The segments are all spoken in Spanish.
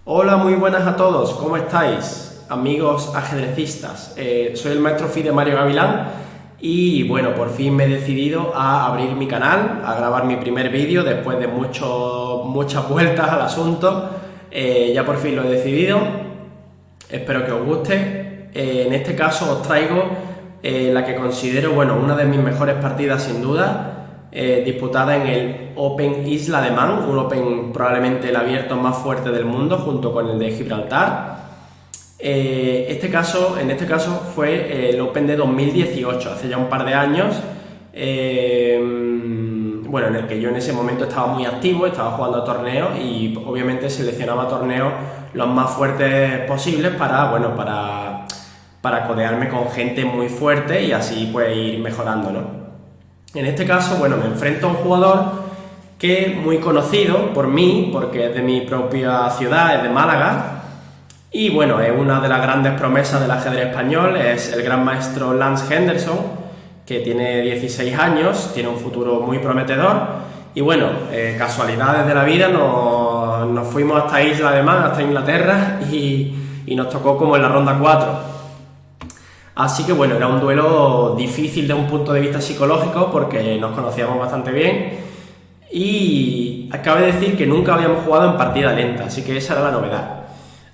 Hola, muy buenas a todos, ¿cómo estáis, amigos ajedrecistas? Soy el maestro Fi de Mario Gavilán y bueno, por fin me he decidido a abrir mi canal, a grabar mi primer vídeo después de muchas vueltas al asunto. Ya por fin lo he decidido, espero que os guste. En este caso os traigo la que considero, bueno, una de mis mejores partidas sin duda. Disputada en el Open Isla de Man, un Open probablemente el abierto más fuerte del mundo junto con el de Gibraltar. En este caso fue el Open de 2018, hace ya un par de años, bueno, en el que yo en ese momento estaba muy activo, estaba jugando a torneos y obviamente seleccionaba torneos los más fuertes posibles para codearme con gente muy fuerte y así pues ir mejorando, ¿no? En este caso, bueno, me enfrento a un jugador que es muy conocido por mí, porque es de mi propia ciudad, es de Málaga, y bueno, es una de las grandes promesas del ajedrez español, es el gran maestro Lance Henderson, que tiene 16 años, tiene un futuro muy prometedor, y bueno, casualidades de la vida, nos fuimos hasta Isla de Man, hasta Inglaterra, y nos tocó como en la ronda 4. Así que bueno, era un duelo difícil desde un punto de vista psicológico porque nos conocíamos bastante bien y cabe decir que nunca habíamos jugado en partida lenta, así que esa era la novedad.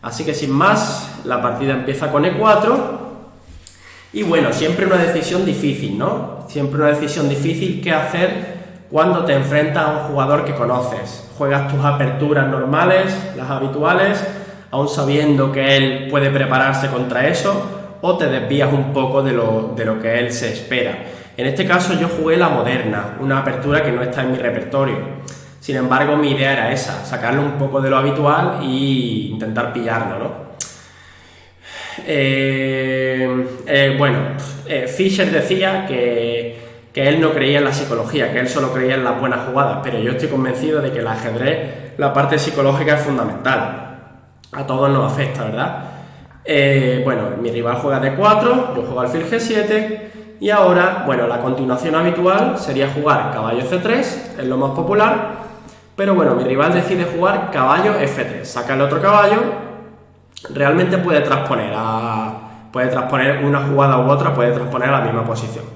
Así que sin más, la partida empieza con E4 y bueno, siempre una decisión difícil, ¿no? Siempre una decisión difícil que hacer cuando te enfrentas a un jugador que conoces. Juegas tus aperturas normales, las habituales, aún sabiendo que él puede prepararse contra eso, o te desvías un poco de lo que él se espera. En este caso yo jugué la moderna, una apertura que no está en mi repertorio. Sin embargo, mi idea era esa, sacarlo un poco de lo habitual e intentar pillarlo, ¿no? Fischer decía que él no creía en la psicología, que él solo creía en las buenas jugadas, pero yo estoy convencido de que el ajedrez, la parte psicológica es fundamental. A todos nos afecta, ¿verdad? Mi rival juega D4, yo juego alfil G7 y ahora, bueno, la continuación habitual sería jugar caballo C3, es lo más popular, pero bueno, mi rival decide jugar caballo F3, saca el otro caballo, realmente puede transponer una jugada u otra, puede transponer a la misma posición.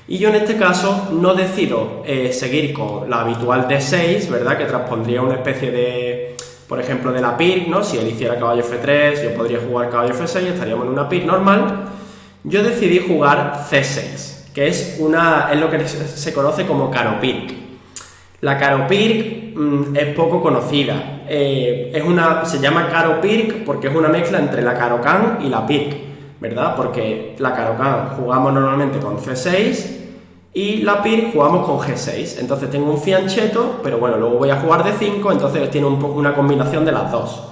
Y yo en este caso no decido seguir con la habitual D6, ¿verdad? Que transpondría una especie de, por ejemplo, de la PIRC, ¿no? Si él hiciera caballo F3, yo podría jugar caballo F6, estaríamos en una PIRC normal. Yo decidí jugar C6, que es lo que se conoce como Caro-Pirc. La Caro-Pirc es poco conocida. Se llama Caro-Pirc porque es una mezcla entre la Caro-Kann y la Pirc, ¿verdad? Porque la Caro-Kann jugamos normalmente con C6 y la PIRC jugamos con G6, entonces tengo un fianchetto, pero bueno, luego voy a jugar D5, entonces tiene una combinación de las dos.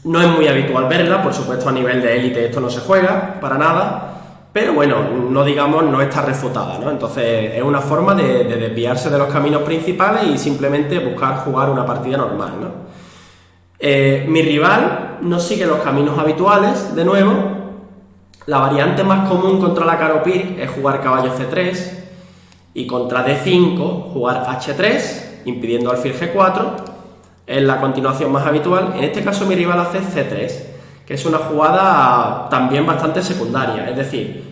No es muy habitual verla, por supuesto a nivel de élite esto no se juega, para nada, pero bueno, no está refutada, ¿no? Entonces es una forma de desviarse de los caminos principales y simplemente buscar jugar una partida normal, ¿no? Mi rival no sigue los caminos habituales, de nuevo. La variante más común contra la Caro-Pirc es jugar caballo C3 y contra D5 jugar H3, impidiendo alfil G4, es la continuación más habitual. En este caso mi rival hace C3, que es una jugada también bastante secundaria, es decir,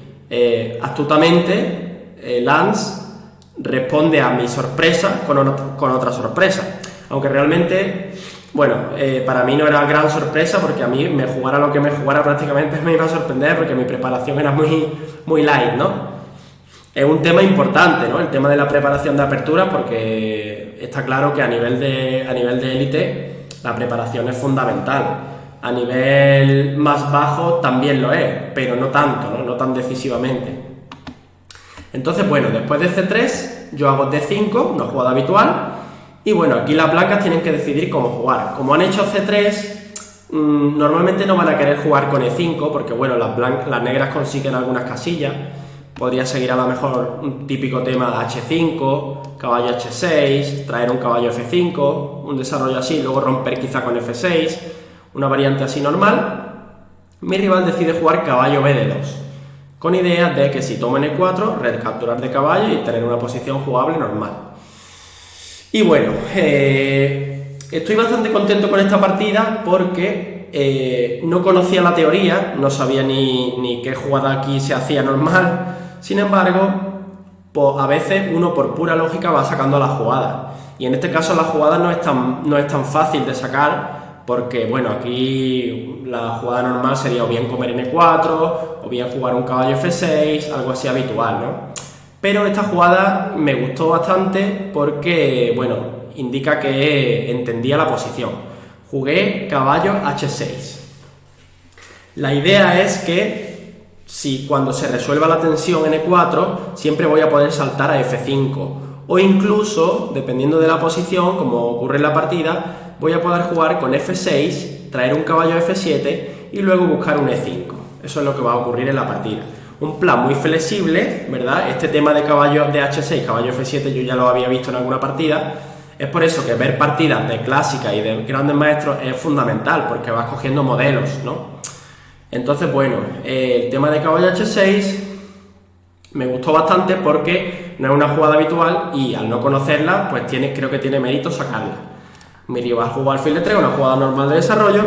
astutamente Lance responde a mi sorpresa con otra sorpresa, aunque realmente, bueno, para mí no era gran sorpresa porque a mí me jugara lo que me jugara prácticamente me iba a sorprender porque mi preparación era muy light, ¿no? Es un tema importante, ¿no? El tema de la preparación de apertura porque está claro que a nivel de élite la preparación es fundamental. A nivel más bajo también lo es, pero no tanto, ¿no? No tan decisivamente. Entonces, bueno, después de C3 yo hago D5, una jugada habitual. Y bueno, aquí las blancas tienen que decidir cómo jugar. Como han hecho C3, normalmente no van a querer jugar con E5 porque bueno, las negras consiguen algunas casillas. Podría seguir a lo mejor un típico tema H5, caballo H6, traer un caballo F5, un desarrollo así, luego romper quizá con F6, una variante así normal. Mi rival decide jugar caballo BD2, con idea de que si tomo en E4, recapturar de caballo y tener una posición jugable normal. Y bueno, Estoy bastante contento con esta partida porque no conocía la teoría, no sabía ni qué jugada aquí se hacía normal. Sin embargo, pues a veces uno por pura lógica va sacando la jugada. Y en este caso la jugada no es tan fácil de sacar porque, bueno, aquí la jugada normal sería o bien comer N4 o bien jugar un caballo F6, algo así habitual, ¿no? Pero esta jugada me gustó bastante porque, bueno, indica que entendía la posición. Jugué caballo H6. La idea es que si cuando se resuelva la tensión N4, siempre voy a poder saltar a F5. O incluso, dependiendo de la posición, como ocurre en la partida, voy a poder jugar con F6, traer un caballo a F7 y luego buscar un E5. Eso es lo que va a ocurrir en la partida. Un plan muy flexible, ¿verdad? Este tema de caballo de H6, caballo F7, yo ya lo había visto en alguna partida. Es por eso que ver partidas de clásica y de grandes maestros es fundamental, porque vas cogiendo modelos, ¿no? Entonces, bueno, el tema de caballo H6 me gustó bastante porque no es una jugada habitual y al no conocerla, pues creo que tiene mérito sacarla. Mi rival jugó alfil de 3, una jugada normal de desarrollo,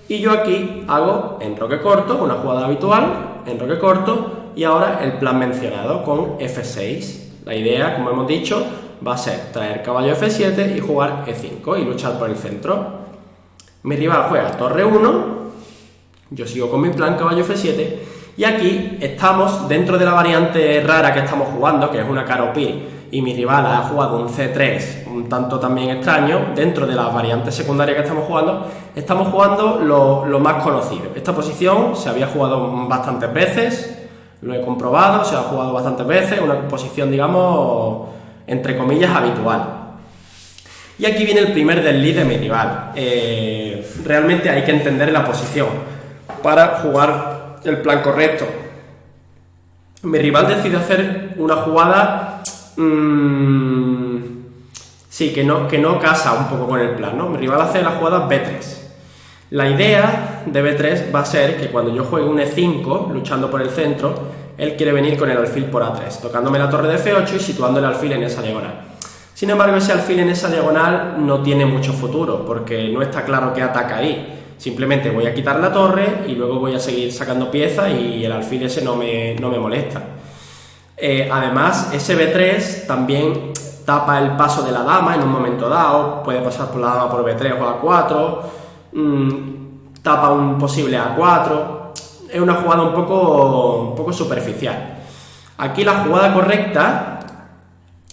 y yo aquí hago enroque corto, una jugada habitual, enroque corto, y ahora el plan mencionado con F6. La idea, como hemos dicho, va a ser traer caballo F7 y jugar E5 y luchar por el centro. Mi rival juega torre 1, yo sigo con mi plan caballo F7, y aquí estamos dentro de la variante rara que estamos jugando, que es una Caro-Pil, y mi rival ha jugado un C3, un tanto también extraño. Dentro de las variantes secundarias que estamos jugando lo más conocido. Esta posición se había jugado bastantes veces, lo he comprobado, se ha jugado bastantes veces, una posición, digamos, entre comillas, habitual. Y aquí viene el primer desliz de mi rival. Realmente hay que entender la posición para jugar el plan correcto. Mi rival decide hacer una jugada sí, que no casa un poco con el plan, ¿no? Mi rival hace la jugada B3. La idea de B3 va a ser que cuando yo juegue un E5, luchando por el centro, él quiere venir con el alfil por A3, tocándome la torre de F8 y situando el alfil en esa diagonal. Sin embargo, ese alfil en esa diagonal no tiene mucho futuro, porque no está claro qué ataca ahí. Simplemente voy a quitar la torre y luego voy a seguir sacando piezas y el alfil ese no me molesta. Además, ese B3 también tapa el paso de la dama en un momento dado, puede pasar por la dama por B3 o A4, tapa un posible A4, es una jugada un poco superficial. Aquí la jugada correcta,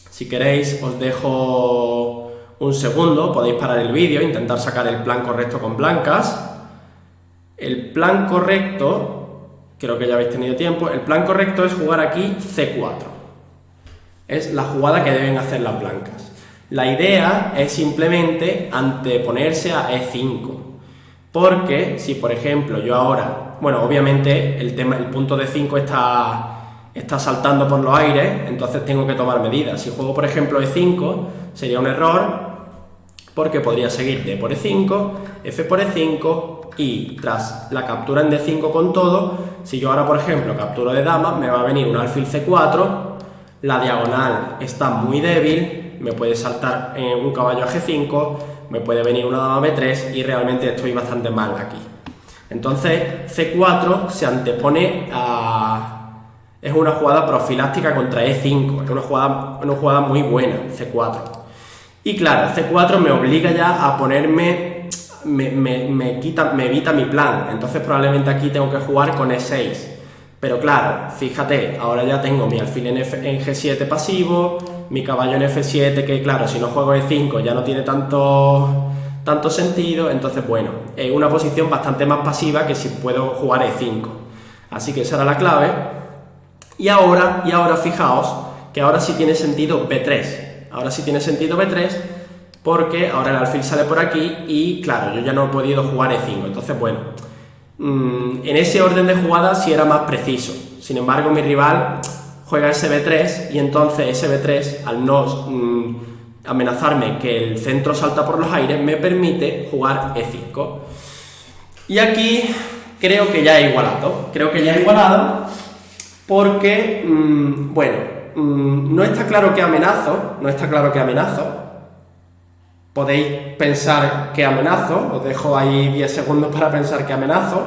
si queréis os dejo un segundo, podéis parar el vídeo, intentar sacar el plan correcto con blancas. El plan correcto, creo que ya habéis tenido tiempo, el plan correcto es jugar aquí C4. Es la jugada que deben hacer las blancas. La idea es simplemente anteponerse a E5. Porque si, por ejemplo, yo ahora, bueno, obviamente el punto de 5 está saltando por los aires, entonces tengo que tomar medidas. Si juego, por ejemplo, E5, sería un error, porque podría seguir D por E5, F por E5, y tras la captura en D5 con todo, si yo ahora, por ejemplo, capturo de dama, me va a venir un alfil C4, la diagonal está muy débil, me puede saltar un caballo a G5, me puede venir una dama B3 y realmente estoy bastante mal aquí. Entonces C4 se antepone a... es una jugada profiláctica contra E5, es una jugada muy buena, C4. Y claro, C4 me obliga ya a ponerme... me evita mi plan, entonces probablemente aquí tengo que jugar con E6. Pero claro, fíjate, ahora ya tengo mi alfil en G7 pasivo, mi caballo en F7, que claro, si no juego E5 ya no tiene tanto sentido, entonces bueno, es una posición bastante más pasiva que si puedo jugar E5. Así que esa era la clave. Y ahora fijaos que ahora sí tiene sentido B3. Ahora sí tiene sentido B3 porque ahora el alfil sale por aquí y claro, yo ya no he podido jugar E5. Entonces bueno, en ese orden de jugadas sí era más preciso. Sin embargo, mi rival juega ese B3 y entonces ese B3, al no amenazarme que el centro salta por los aires, me permite jugar E5. Y aquí creo que ya he igualado. Porque, bueno, no está claro que amenazo, podéis pensar que amenazo, os dejo ahí 10 segundos para pensar que amenazo.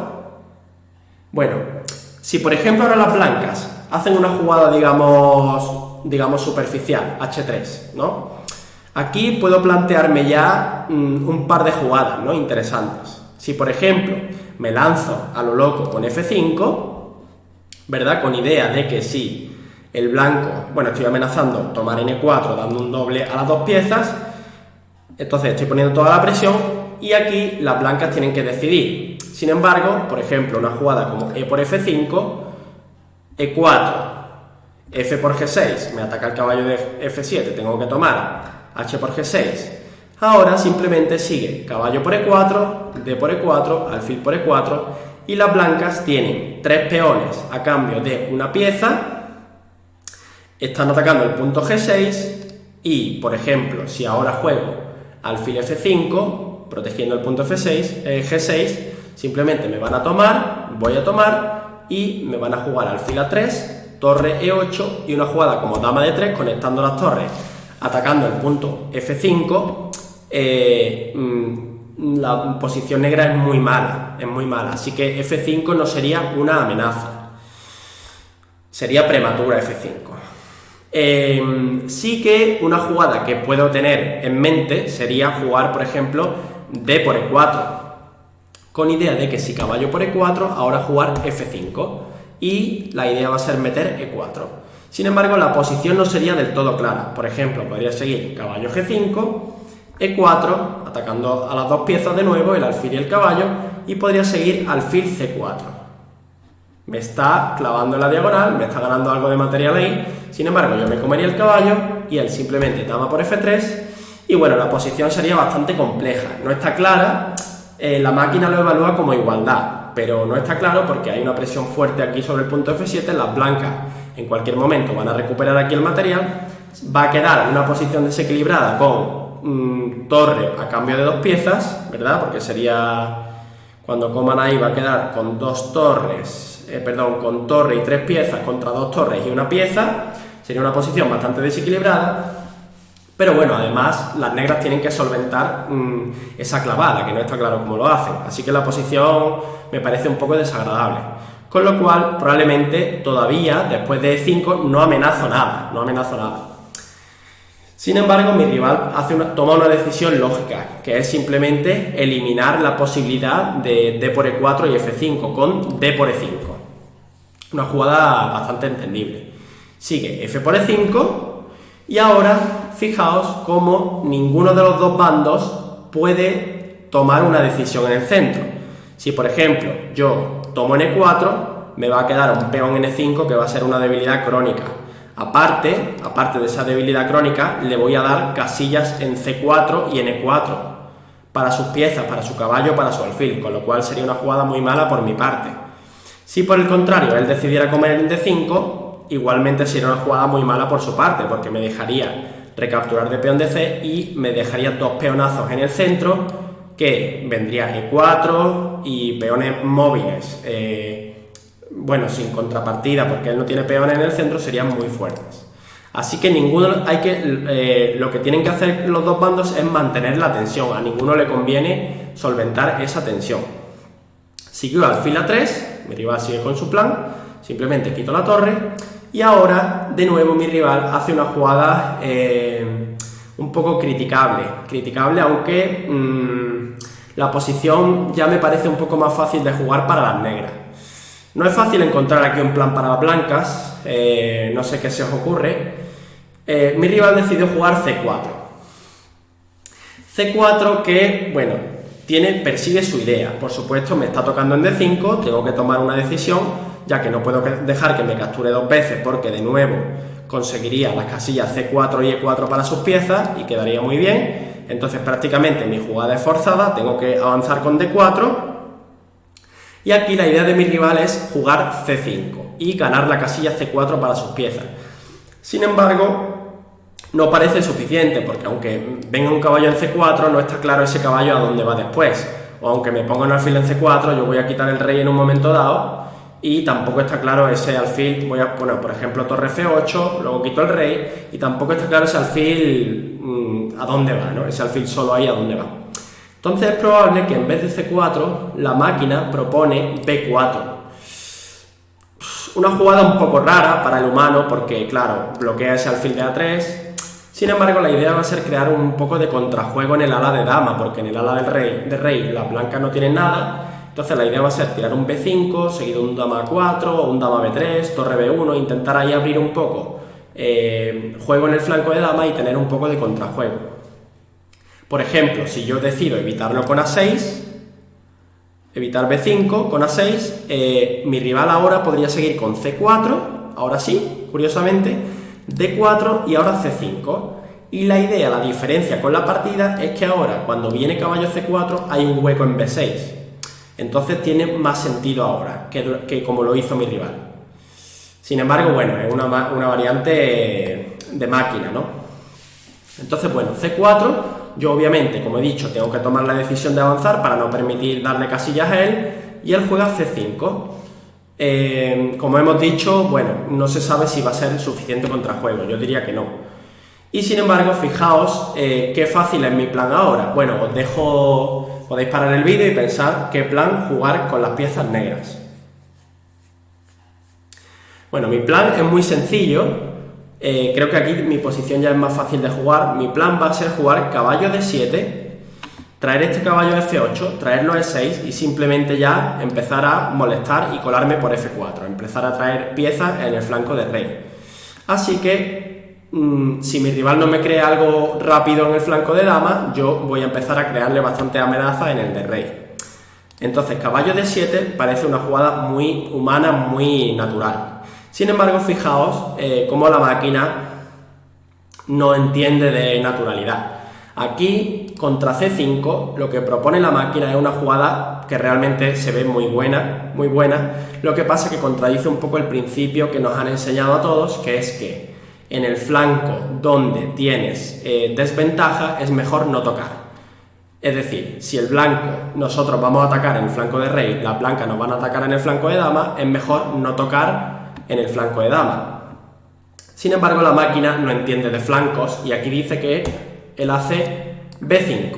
Bueno, si por ejemplo ahora las blancas hacen una jugada, digamos superficial, H3, ¿no? Aquí puedo plantearme ya un par de jugadas, ¿no? Interesantes. Si por ejemplo me lanzo a lo loco con F5, ¿verdad? Con idea de que si el blanco, bueno, estoy amenazando tomar N4 dando un doble a las dos piezas, entonces estoy poniendo toda la presión y aquí las blancas tienen que decidir. Sin embargo, por ejemplo, una jugada como E por F5, E4, F por G6, me ataca el caballo de F7, tengo que tomar H por G6. Ahora simplemente sigue caballo por E4, D por E4, alfil por E4 y las blancas tienen 3 peones a cambio de una pieza, están atacando el punto G6 y, por ejemplo, si ahora juego alfil F5, protegiendo el punto G6, simplemente me van a tomar, voy a tomar y me van a jugar alfil A3, torre E8 y una jugada como dama de 3 conectando las torres, atacando el punto F5. La posición negra es muy mala, así que F5 no sería una amenaza, sería prematura F5. Sí que una jugada que puedo tener en mente sería jugar, por ejemplo, D por E4, con idea de que si caballo por E4, ahora jugar F5, y la idea va a ser meter E4. Sin embargo, la posición no sería del todo clara. Por ejemplo, podría seguir caballo G5, E4, atacando a las dos piezas de nuevo, el alfil y el caballo, y podría seguir alfil C4. Me está clavando en la diagonal, me está ganando algo de material ahí, sin embargo yo me comería el caballo y él simplemente dama por F3, y bueno, la posición sería bastante compleja, no está clara, la máquina lo evalúa como igualdad, pero no está claro porque hay una presión fuerte aquí sobre el punto F7, las blancas en cualquier momento van a recuperar aquí el material, va a quedar una posición desequilibrada con torre a cambio de dos piezas, ¿verdad? Porque sería, cuando coman ahí va a quedar con con torre y 3 piezas contra 2 torres y una pieza, sería una posición bastante desequilibrada, pero bueno, además las negras tienen que solventar esa clavada, que no está claro cómo lo hacen, así que la posición me parece un poco desagradable, con lo cual probablemente todavía después de E5 no amenazo nada. Sin embargo, mi rival toma una decisión lógica, que es simplemente eliminar la posibilidad de D por E4 y F5 con D por E5. Una jugada bastante entendible. Sigue F por E5 y ahora fijaos cómo ninguno de los dos bandos puede tomar una decisión en el centro. Si por ejemplo yo tomo en E4, me va a quedar un peón en E5 que va a ser una debilidad crónica. Aparte de esa debilidad crónica, le voy a dar casillas en C4 y en E4 para sus piezas, para su caballo, para su alfil, con lo cual sería una jugada muy mala por mi parte. Si por el contrario él decidiera comer en D5, igualmente sería una jugada muy mala por su parte, porque me dejaría recapturar de peón de C y me dejaría dos peonazos en el centro, que vendría E4 y peones móviles. Bueno, sin contrapartida, porque él no tiene peones en el centro, serían muy fuertes. Así que lo que tienen que hacer los dos bandos es mantener la tensión, a ninguno le conviene solventar esa tensión. Siguió alfil A3, mi rival sigue con su plan, simplemente quito la torre, y ahora de nuevo mi rival hace una jugada un poco criticable, aunque la posición ya me parece un poco más fácil de jugar para las negras. No es fácil encontrar aquí un plan para las blancas, no sé qué se os ocurre. Mi rival decidió jugar C4. C4 que, bueno, persigue su idea. Por supuesto, me está tocando en D5, tengo que tomar una decisión, ya que no puedo dejar que me capture dos veces, porque de nuevo conseguiría las casillas C4 y E4 para sus piezas y quedaría muy bien. Entonces prácticamente mi jugada es forzada, tengo que avanzar con D4. Y aquí la idea de mi rival es jugar C5 y ganar la casilla C4 para sus piezas. Sin embargo, no parece suficiente, porque aunque venga un caballo en C4, no está claro ese caballo a dónde va después. O aunque me ponga un alfil en C4, yo voy a quitar el rey en un momento dado y tampoco está claro ese alfil. Voy a poner, por ejemplo, torre F8, luego quito el rey, y tampoco está claro ese alfil a dónde va, ¿no? Ese alfil solo ahí a dónde va. Entonces es probable que en vez de C4, la máquina propone B4. Una jugada un poco rara para el humano porque, claro, bloquea ese alfil de A3. Sin embargo, la idea va a ser crear un poco de contrajuego en el ala de dama, porque en el ala de rey las blancas no tienen nada. Entonces la idea va a ser tirar un B5, seguido un dama A4 o un dama B3, torre B1, intentar ahí abrir un poco juego en el flanco de dama y tener un poco de contrajuego. Por ejemplo, si yo decido evitarlo con A6, evitar B5 con A6, mi rival ahora podría seguir con C4, ahora sí, curiosamente, D4 y ahora C5. Y la idea, la diferencia con la partida es que ahora, cuando viene caballo C4, hay un hueco en B6. Entonces tiene más sentido ahora que como lo hizo mi rival. Sin embargo, bueno, es una variante de máquina, ¿no? Entonces, bueno, C4, yo obviamente, como he dicho, tengo que tomar la decisión de avanzar para no permitir darle casillas a él, y él juega C5. Como hemos dicho, bueno, no se sabe si va a ser suficiente contrajuego, yo diría que no. Y sin embargo, fijaos qué fácil es mi plan ahora. Bueno, os dejo, podéis parar el vídeo y pensar qué plan jugar con las piezas negras. Bueno, mi plan es muy sencillo. Creo que aquí mi posición ya es más fácil de jugar. Mi plan va a ser jugar caballo D7, traer este caballo a F8, traerlo a E6 y simplemente ya empezar a molestar y colarme por F4, empezar a traer piezas en el flanco de rey. Así que, si mi rival no me crea algo rápido en el flanco de dama, yo voy a empezar a crearle bastante amenaza en el de rey. Entonces, caballo D7 parece una jugada muy humana, muy natural. Sin embargo, fijaos cómo la máquina no entiende de naturalidad. Aquí, contra C5, lo que propone la máquina es una jugada que realmente se ve muy buena, lo que pasa es que contradice un poco el principio que nos han enseñado a todos, que es que en el flanco donde tienes desventaja es mejor no tocar. Es decir, si el blanco, nosotros vamos a atacar en el flanco de rey, las blancas nos van a atacar en el flanco de dama, es mejor no tocar en el flanco de dama. Sin embargo, la máquina no entiende de flancos y aquí dice que él hace B5.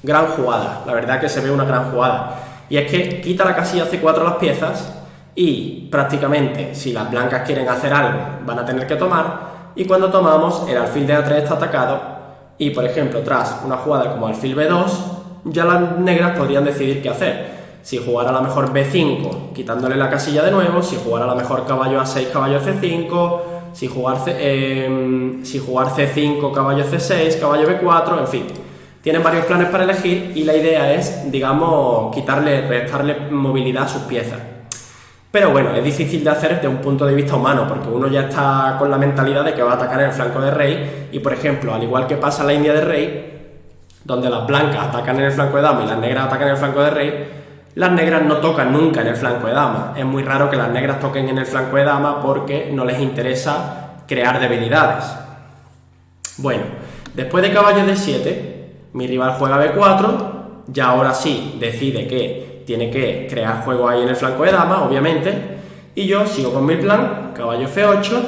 Gran jugada, la verdad que se ve una gran jugada. Y es que quita la casilla C4 a las piezas y prácticamente, si las blancas quieren hacer algo, van a tener que tomar, y cuando tomamos, el alfil de A3 está atacado y, por ejemplo, tras una jugada como alfil B2, ya las negras podrían decidir qué hacer. Si jugar a la mejor B5, quitándole la casilla de nuevo, si jugar a la mejor caballo A6, caballo C5, si jugar C5, caballo C6, caballo B4, en fin. Tienen varios planes para elegir y la idea es, digamos, restarle movilidad a sus piezas. Pero bueno, es difícil de hacer desde un punto de vista humano, porque uno ya está con la mentalidad de que va a atacar en el flanco de rey y, por ejemplo, al igual que pasa en la India de rey, donde las blancas atacan en el flanco de dama y las negras atacan en el flanco de rey, las negras no tocan nunca en el flanco de dama. Es muy raro que las negras toquen en el flanco de dama porque no les interesa crear debilidades. Bueno, después de caballo D7, mi rival juega B4, ya ahora sí decide que tiene que crear juego ahí en el flanco de dama, obviamente, y yo sigo con mi plan, caballo F8,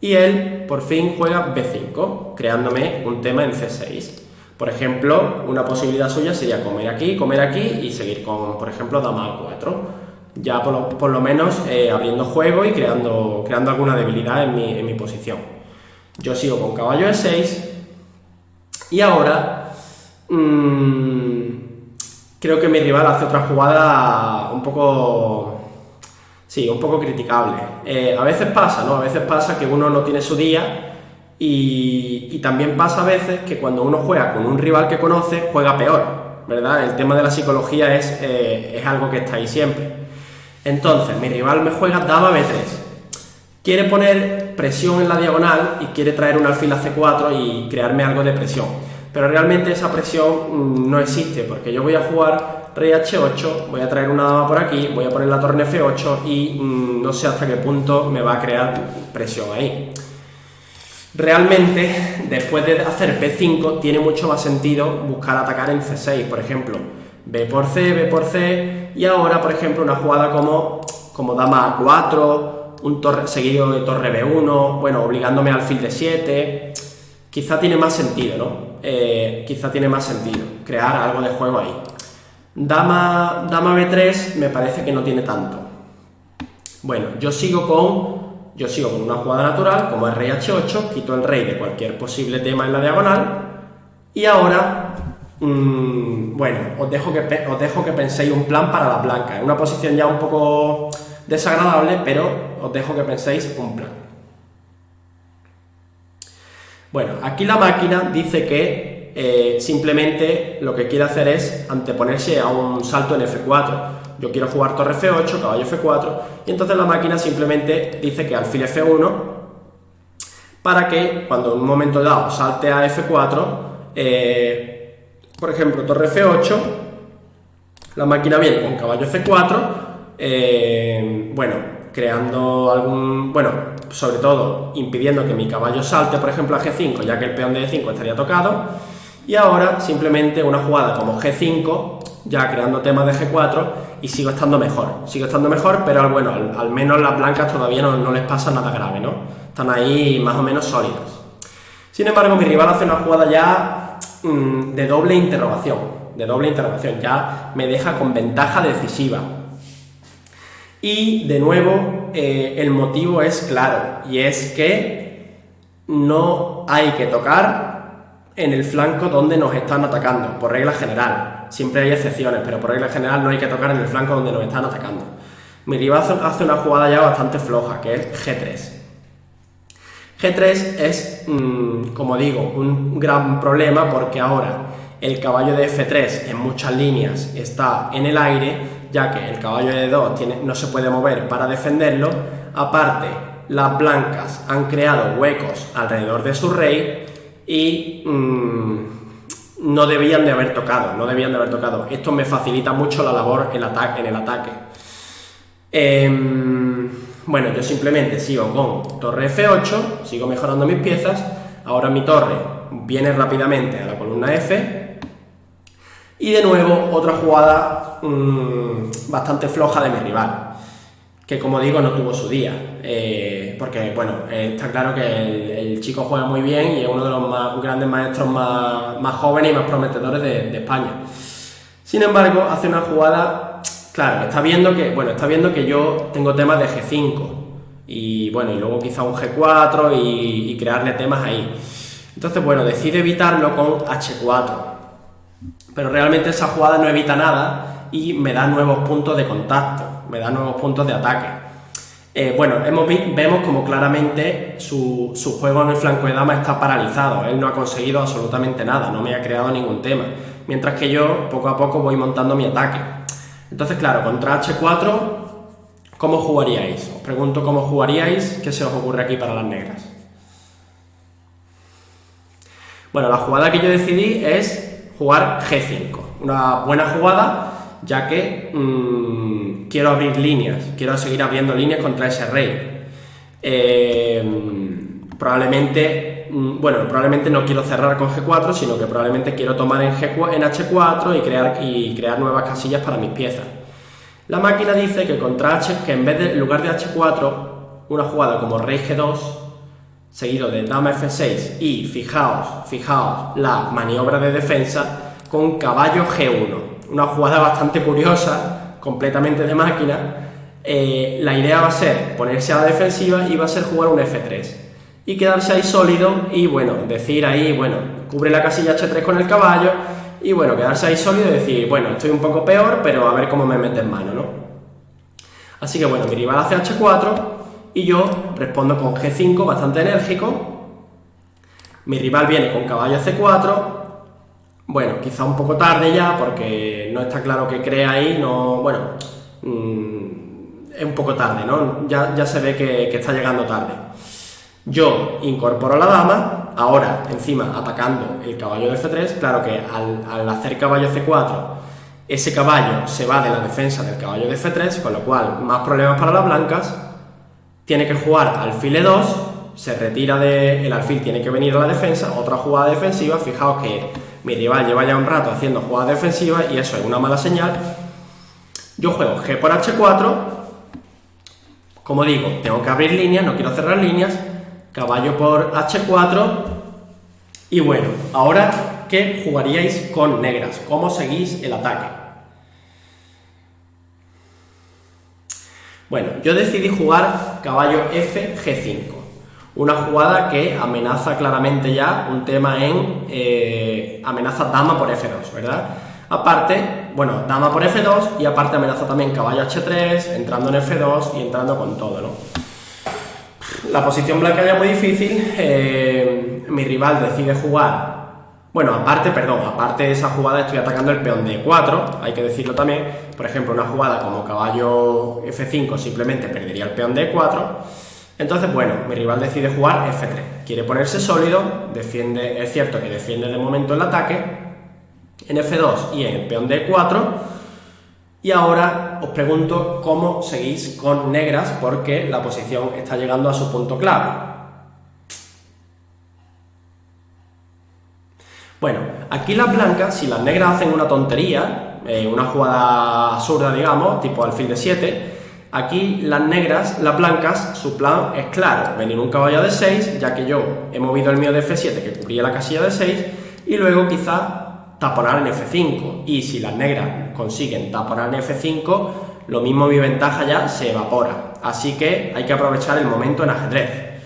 y él por fin juega B5, creándome un tema en C6. Por ejemplo, una posibilidad suya sería comer aquí y seguir con, por ejemplo, dama A4. Ya por lo menos abriendo juego y creando alguna debilidad en mi posición. Yo sigo con caballo E6 y ahora creo que mi rival hace otra jugada un poco criticable. A veces pasa, ¿no? A veces pasa que uno no tiene su día. Y también pasa a veces que cuando uno juega con un rival que conoce, juega peor, ¿verdad? El tema de la psicología es algo que está ahí siempre. Entonces, mi rival me juega dama B3. Quiere poner presión en la diagonal y quiere traer un alfil a C4 y crearme algo de presión. Pero realmente esa presión no existe, porque yo voy a jugar rey H8, voy a traer una dama por aquí, voy a poner la torre F8 y no sé hasta qué punto me va a crear presión ahí. Realmente, después de hacer B5, tiene mucho más sentido buscar atacar en C6, por ejemplo. B por C, B por C, y ahora, por ejemplo, una jugada como dama A4, un torre seguido de torre B1, bueno, obligándome al alfil D7, quizá tiene más sentido, ¿no? Quizá tiene más sentido crear algo de juego ahí. Dama B3 me parece que no tiene tanto. Bueno, yo sigo con una jugada natural, como es rey H8, quito el rey de cualquier posible tema en la diagonal, y ahora, bueno, os dejo que penséis un plan para la blanca. Es una posición ya un poco desagradable, pero os dejo que penséis un plan. Bueno, aquí la máquina dice que simplemente lo que quiere hacer es anteponerse a un salto en F4. Yo quiero jugar torre F8, caballo F4, y entonces la máquina simplemente dice que alfil F1, para que cuando en un momento dado salte a F4, por ejemplo, torre F8, la máquina viene con caballo C4, bueno, creando sobre todo impidiendo que mi caballo salte, por ejemplo, a G5, ya que el peón de E5 estaría tocado, y ahora simplemente una jugada como G5, ya creando temas de G4, y sigo estando mejor, pero bueno, al menos las blancas todavía no les pasa nada grave, ¿no? Están ahí más o menos sólidas. Sin embargo, mi rival hace una jugada ya de doble interrogación, ya me deja con ventaja decisiva. Y de nuevo, el motivo es claro, y es que no hay que tocar en el flanco donde nos están atacando, por regla general. Siempre hay excepciones, pero por regla general no hay que tocar en el flanco donde nos están atacando. Mi rival hace una jugada ya bastante floja, que es G3. G3 es, como digo, un gran problema porque ahora el caballo de F3 en muchas líneas está en el aire, ya que el caballo de D2 no se puede mover para defenderlo. Aparte, las blancas han creado huecos alrededor de su rey y no debían de haber tocado. Esto me facilita mucho la labor en el ataque. Bueno, yo simplemente sigo con torre F8, sigo mejorando mis piezas. Ahora mi torre viene rápidamente a la columna F. Y de nuevo, otra jugada bastante floja de mi rival, que como digo no tuvo su día, porque bueno, está claro que el chico juega muy bien y es uno de los grandes maestros más jóvenes y más prometedores de España. Sin embargo, hace una jugada, claro, está viendo que yo tengo temas de G5 y bueno, y luego quizá un G4 y crearle temas ahí. Entonces bueno, decide evitarlo con H4, pero realmente esa jugada no evita nada y me da nuevos puntos de contacto, me da nuevos puntos de ataque. Bueno, vemos como claramente su juego en el flanco de dama está paralizado. Él no ha conseguido absolutamente nada, no me ha creado ningún tema, mientras que yo poco a poco voy montando mi ataque. Entonces claro, contra H4, ¿cómo jugaríais? Os pregunto cómo jugaríais, ¿qué se os ocurre aquí para las negras? Bueno, la jugada que yo decidí es jugar G5, una buena jugada, ya que quiero abrir líneas, quiero seguir abriendo líneas contra ese rey. Probablemente no quiero cerrar con G4, sino que probablemente quiero tomar en H4 y crear nuevas casillas para mis piezas. La máquina dice que en lugar de H4, una jugada como rey G2, seguido de dama F6 y fijaos la maniobra de defensa con caballo G1. Una jugada bastante curiosa, completamente de máquina. La idea va a ser ponerse a la defensiva y va a ser jugar un F3 y quedarse ahí sólido y bueno, decir ahí, bueno, cubre la casilla H3 con el caballo y bueno, quedarse ahí sólido y decir, bueno, estoy un poco peor, pero a ver cómo me mete en mano, ¿no? Así que bueno, mi rival hace H4 y yo respondo con G5 bastante enérgico. Mi rival viene con caballo C4. Bueno, quizá un poco tarde ya, porque no está claro que crea ahí, es un poco tarde, ¿no? Ya se ve que está llegando tarde. Yo incorporo a la dama, ahora encima atacando el caballo de F3, claro que al hacer caballo C4, ese caballo se va de la defensa del caballo de F3, con lo cual más problemas para las blancas. Tiene que jugar alfil E2, se retira el alfil, tiene que venir a la defensa, otra jugada defensiva. Fijaos que mi rival lleva ya un rato haciendo jugadas defensivas y eso es una mala señal. Yo juego G por H4, como digo, tengo que abrir líneas, no quiero cerrar líneas, caballo por H4 y bueno, ahora, ¿qué jugaríais con negras? ¿Cómo seguís el ataque? Bueno, yo decidí jugar caballo F, G5, una jugada que amenaza claramente ya un tema en amenaza dama por F2, ¿verdad? Aparte, bueno, dama por F2 y aparte amenaza también caballo H3, entrando en F2 y entrando con todo, ¿no? La posición blanca ya es muy difícil, mi rival decide jugar, bueno, aparte de esa jugada estoy atacando el peón D4, hay que decirlo también, por ejemplo, una jugada como caballo F5 simplemente perdería el peón D4, entonces, bueno, mi rival decide jugar F3, quiere ponerse sólido, defiende, es cierto que defiende de momento el ataque, en F2 y en el peón D4, y ahora os pregunto cómo seguís con negras porque la posición está llegando a su punto clave. Bueno, aquí las blancas, si las negras hacen una tontería, una jugada absurda, digamos, tipo alfil de 7, aquí las blancas, su plan es claro, venir un caballo de 6, ya que yo he movido el mío de F7 que cubría la casilla de 6, y luego quizá taponar en F5, y si las negras consiguen taponar en F5, lo mismo mi ventaja ya se evapora, así que hay que aprovechar el momento en ajedrez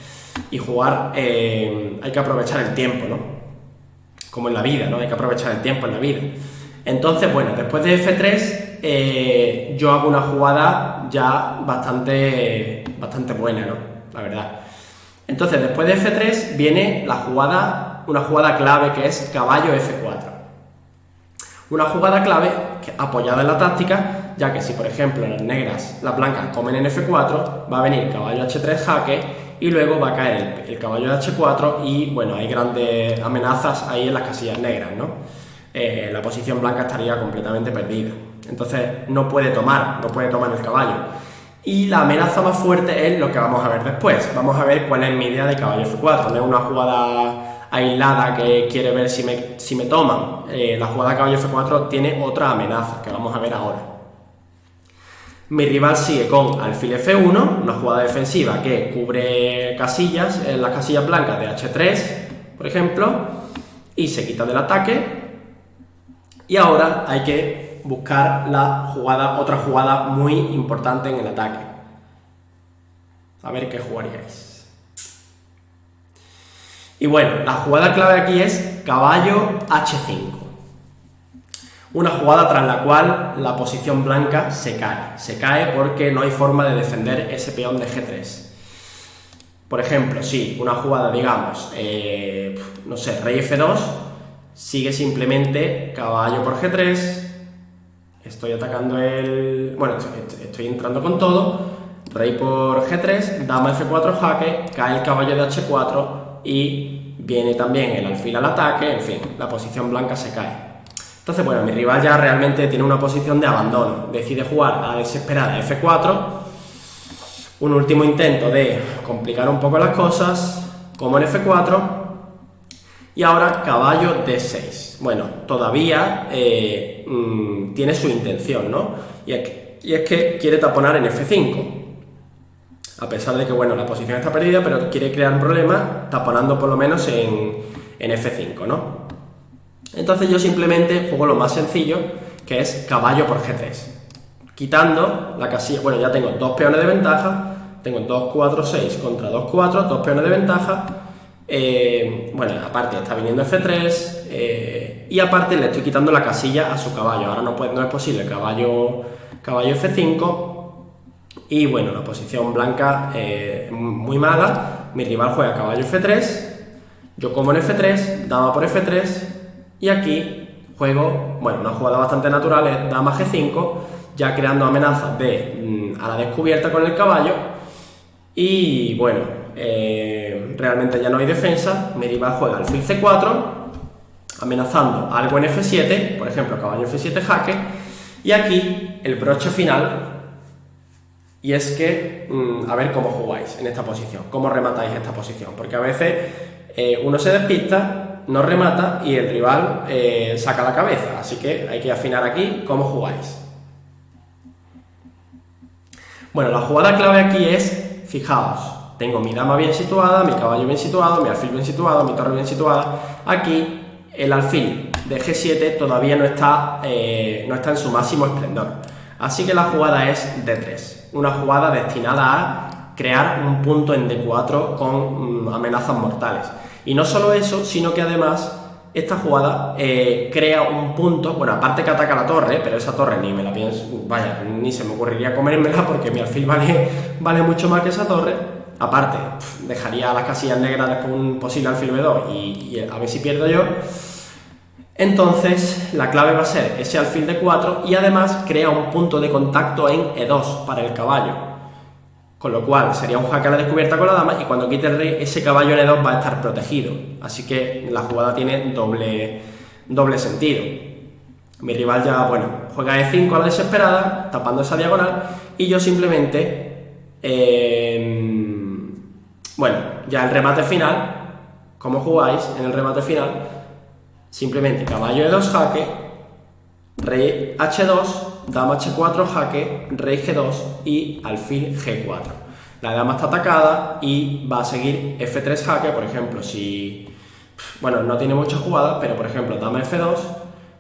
y jugar, hay que aprovechar el tiempo, ¿no? Como en la vida, ¿no? Hay que aprovechar el tiempo en la vida. Entonces, bueno, después de F3 yo hago una jugada ya bastante buena, ¿no? La verdad. Entonces, después de F3 viene una jugada clave que es caballo F4. Una jugada clave apoyada en la táctica, ya que si por ejemplo las blancas comen en F4, va a venir caballo H3 jaque y luego va a caer el caballo de H4 y bueno, hay grandes amenazas ahí en las casillas negras, ¿no? La posición blanca estaría completamente perdida. Entonces no puede tomar el caballo. Y la amenaza más fuerte es lo que vamos a ver después. Vamos a ver cuál es mi idea de caballo F4. No es una jugada aislada que quiere ver si me toman. La jugada caballo F4 tiene otra amenaza que vamos a ver ahora. Mi rival sigue con alfil F1, una jugada defensiva que cubre casillas, las casillas blancas de H3, por ejemplo, y se quita del ataque. Y ahora hay que buscar otra jugada muy importante en el ataque. A ver qué jugaríais. Y bueno, la jugada clave aquí es caballo H5. Una jugada tras la cual la posición blanca se cae. Se cae porque no hay forma de defender ese peón de G3. Por ejemplo, si una jugada, digamos, no sé, rey F2, sigue simplemente caballo por G3, estoy atacando estoy entrando con todo, rey por G3, dama F4 jaque, cae el caballo de H4 y viene también el alfil al ataque, en fin, la posición blanca se cae. Entonces, bueno, mi rival ya realmente tiene una posición de abandono, decide jugar a desesperada F4, un último intento de complicar un poco las cosas, como en F4, y ahora caballo D6. Bueno, todavía tiene su intención, ¿no? Y es que quiere taponar en F5. A pesar de que, bueno, la posición está perdida, pero quiere crear un problema taponando por lo menos en F5, ¿no? Entonces yo simplemente juego lo más sencillo, que es caballo por G3. Quitando la casilla, bueno, ya tengo dos peones de ventaja, tengo 2, 4, 6 contra 2, 4, dos peones de ventaja. Bueno, aparte está viniendo F3 y aparte le estoy quitando la casilla a su caballo. Ahora no es posible caballo F5 y bueno, la posición blanca muy mala. Mi rival juega caballo F3, yo como en F3, dama por F3 y aquí juego, bueno, una jugada bastante natural es dama G5, ya creando amenazas a la descubierta con el caballo y bueno, realmente ya no hay defensa. Mi rival juega alfil C4 amenazando algo en F7, por ejemplo caballo F7 jaque, y aquí el broche final, y es que a ver cómo jugáis en esta posición, cómo rematáis esta posición, porque a veces uno se despista no remata y el rival saca la cabeza. Así que hay que afinar aquí cómo jugáis. Bueno, la jugada clave aquí es, fijaos, tengo mi dama bien situada, mi caballo bien situado, mi alfil bien situado, mi torre bien situada. Aquí el alfil de G7 todavía no está en su máximo esplendor. Así que la jugada es D3, una jugada destinada a crear un punto en D4 con amenazas mortales. Y no solo eso, sino que además esta jugada crea un punto, bueno, aparte que ataca la torre, pero esa torre ni me la pienso, vaya, ni se me ocurriría comérmela porque mi alfil vale mucho más que esa torre. Aparte, dejaría las casillas negras después un posible alfil B2 y a ver si pierdo yo. Entonces, la clave va a ser ese alfil D4 y además crea un punto de contacto en E2 para el caballo. Con lo cual, sería un jaque a la descubierta con la dama y cuando quite el rey, ese caballo en E2 va a estar protegido. Así que la jugada tiene doble sentido. Mi rival ya, bueno, juega E5 a la desesperada, tapando esa diagonal y yo simplemente, bueno, ya el remate final, ¿cómo jugáis en el remate final? Simplemente caballo E2 jaque, rey H2, dama H4 jaque, rey G2 y alfil G4. La dama está atacada y va a seguir F3 jaque, por ejemplo, si... Bueno, no tiene muchas jugadas, pero por ejemplo, dama F2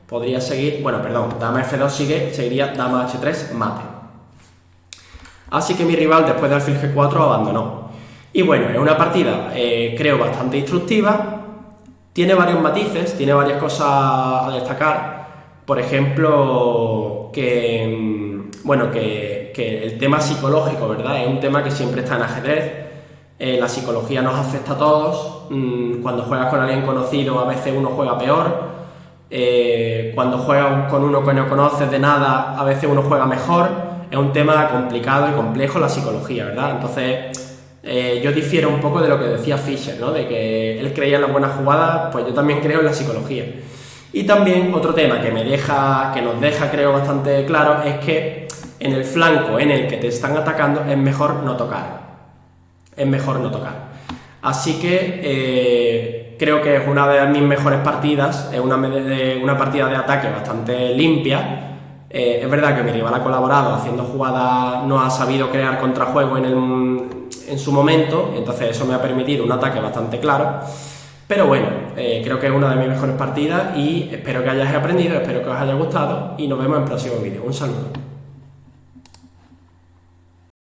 podría seguir... Bueno, perdón, dama F2 seguiría dama H3 mate. Así que mi rival después de alfil G4 abandonó. Y bueno, es una partida, creo, bastante instructiva. Tiene varios matices, tiene varias cosas a destacar. Por ejemplo, que el tema psicológico, ¿verdad? Es un tema que siempre está en ajedrez. La psicología nos afecta a todos. Cuando juegas con alguien conocido, a veces uno juega peor. Cuando juegas con uno que no conoces de nada, a veces uno juega mejor. Es un tema complicado y complejo la psicología, ¿verdad? Entonces, yo difiero un poco de lo que decía Fischer, ¿no? De que él creía en las buenas jugadas, pues yo también creo en la psicología. Y también otro tema que nos deja, creo, bastante claro, es que en el flanco en el que te están atacando es mejor no tocar. Es mejor no tocar. Así que creo que es una de mis mejores partidas, es una partida de ataque bastante limpia. Es verdad que mi rival ha colaborado haciendo jugadas, no ha sabido crear contrajuego en su momento, entonces eso me ha permitido un ataque bastante claro. Pero bueno, creo que es una de mis mejores partidas y espero que hayáis aprendido, espero que os haya gustado y nos vemos en el próximo vídeo. Un saludo.